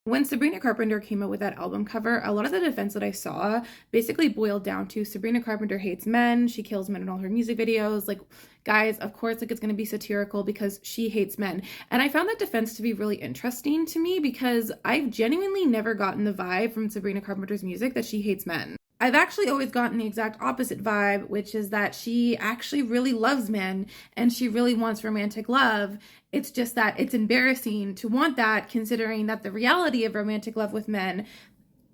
When Sabrina Carpenter came out with that album cover, a lot of the defense that I saw basically boiled down to Sabrina Carpenter hates men. She kills men in all her music videos. Like, guys, of course, like it's going to be satirical because she hates men. And I found that defense to be really interesting to me because I've genuinely never gotten the vibe from Sabrina Carpenter's music that she hates men. I've actually always gotten the exact opposite vibe, which is that she actually really loves men and she really wants romantic love. It's just that it's embarrassing to want that, considering that the reality of romantic love with men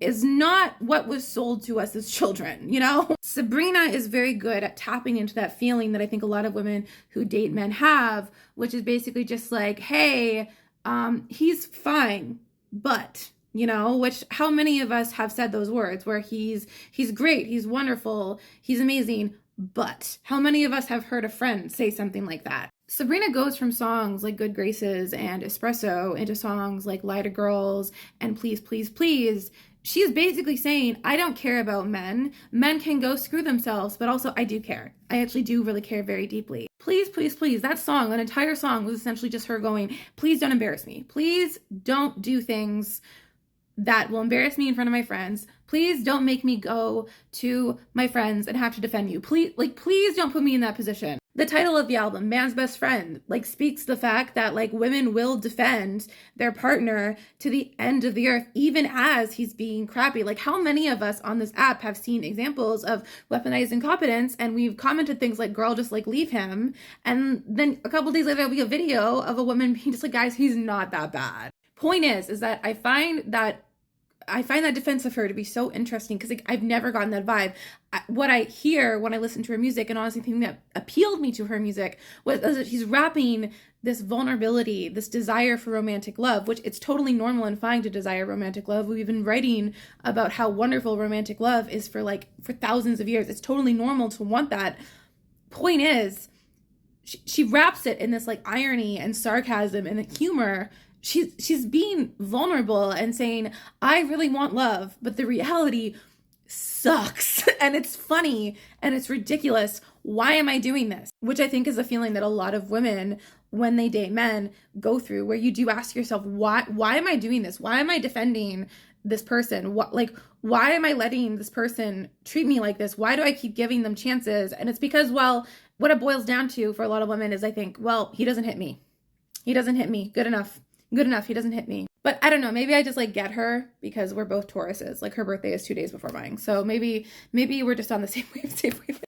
is not what was sold to us as children, you know? Sabrina is very good at tapping into that feeling that I think a lot of women who date men have, which is basically just like, hey, he's fine, but which how many of us have said those words where he's great, he's wonderful, he's amazing, but how many of us have heard a friend say something like that? Sabrina goes from songs like Good Graces and Espresso into songs like Lie to Girls and Please, Please, Please. She's basically saying, I don't care about men. Men can go screw themselves, but also I do care. I actually do really care very deeply. Please, please, please. That song, an entire song was essentially just her going, please don't embarrass me. Please don't do things that will embarrass me in front of my friends. Please don't make me go to my friends and have to defend you. Please don't put me in that position. The title of the album, Man's Best Friend, speaks to the fact that women will defend their partner to the end of the earth, even as he's being crappy. How many of us on this app have seen examples of weaponized incompetence and we've commented things like, girl, just leave him. And then a couple days later, there'll be a video of a woman being just guys, he's not that bad. Point is that I find that defense of her to be so interesting because I've never gotten that vibe. What I hear when I listen to her music, and honestly, the thing that appealed me to her music was that she's rapping this vulnerability, this desire for romantic love, which it's totally normal and fine to desire romantic love. We've been writing about how wonderful romantic love is for thousands of years. It's totally normal to want that. Point is, she raps it in this irony and sarcasm and humor. She's being vulnerable and saying, I really want love, but the reality sucks and it's funny and it's ridiculous. Why am I doing this? Which I think is a feeling that a lot of women, when they date men, go through, where you do ask yourself, why am I doing this? Why am I defending this person? Why am I letting this person treat me like this? Why do I keep giving them chances? And it's because, well, what it boils down to for a lot of women is, I think, well, he doesn't hit me. He doesn't hit me. Good enough. He doesn't hit me. But I don't know, maybe I just get her because we're both Tauruses. Her birthday is 2 days before mine. So maybe we're just on the same wave.